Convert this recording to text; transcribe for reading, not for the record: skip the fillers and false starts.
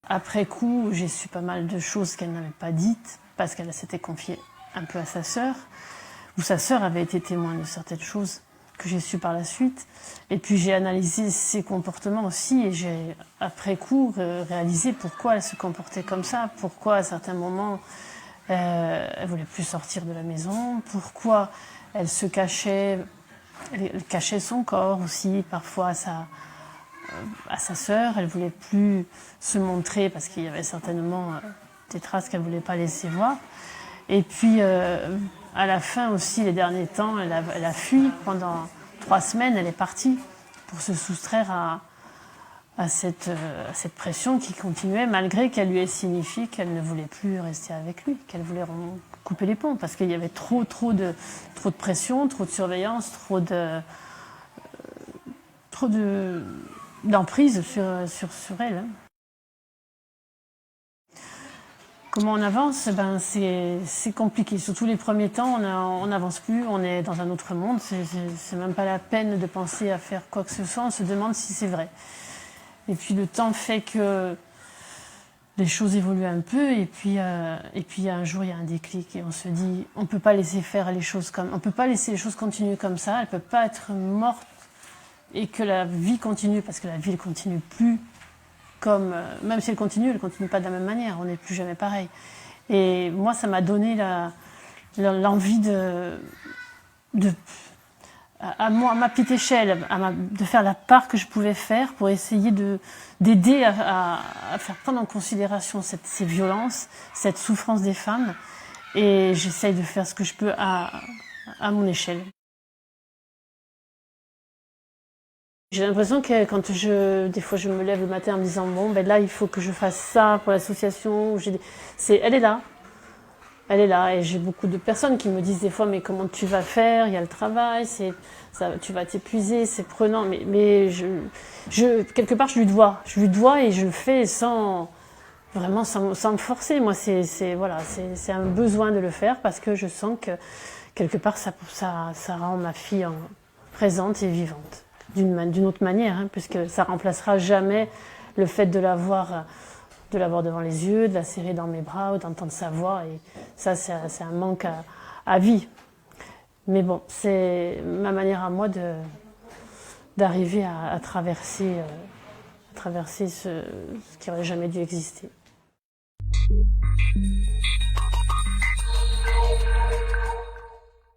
Après coup, j'ai su pas mal de choses qu'elle n'avait pas dites, parce qu'elle s'était confiée un peu à sa sœur, où sa sœur avait été témoin de certaines choses que j'ai su par la suite. Et puis j'ai analysé ses comportements aussi, et j'ai après coup réalisé pourquoi elle se comportait comme ça, pourquoi à certains moments elle voulait plus sortir de la maison, pourquoi elle se cachait, elle cachait son corps aussi, parfois à sa sœur, elle voulait plus se montrer parce qu'il y avait certainement des traces qu'elle voulait pas laisser voir. Et puis à la fin aussi, les derniers temps, elle a fui pendant 3 semaines, elle est partie pour se soustraire à cette pression qui continuait, malgré qu'elle lui ait signifié qu'elle ne voulait plus rester avec lui, qu'elle voulait couper les ponts, parce qu'il y avait trop de pression, trop de surveillance, trop d'emprise sur elle. Comment on avance? C'est compliqué. Surtout les premiers temps, on n'avance plus, on est dans un autre monde. C'est même pas la peine de penser à faire quoi que ce soit, on se demande si c'est vrai. Et puis le temps fait que les choses évoluent un peu, et puis un jour il y a un déclic et on se dit on peut pas laisser faire les choses on peut pas laisser les choses continuer comme ça, elle peut pas être morte et que la vie continue, parce que la vie ne continue plus comme, même si elle continue pas de la même manière, on n'est plus jamais pareil. Et moi ça m'a donné l'envie à ma petite échelle, de faire la part que je pouvais faire pour essayer d'aider à faire prendre en considération ces violences, cette souffrance des femmes. Et j'essaye de faire ce que je peux à mon échelle. J'ai l'impression que quand des fois je me lève le matin en me disant bon ben là il faut que je fasse ça pour l'association, elle est là. Elle est là, et j'ai beaucoup de personnes qui me disent des fois mais comment tu vas faire, il y a le travail, tu vas t'épuiser, c'est prenant, mais quelque part je lui dois et je le fais sans me forcer. Moi c'est un besoin de le faire, parce que je sens que quelque part ça rend ma fille présente et vivante d'une autre manière, hein, puisque ça remplacera jamais le fait de l'avoir devant les yeux, de la serrer dans mes bras ou d'entendre sa voix. Et ça, c'est un manque à vie. Mais bon, c'est ma manière à moi d'arriver à traverser ce qui n'aurait jamais dû exister.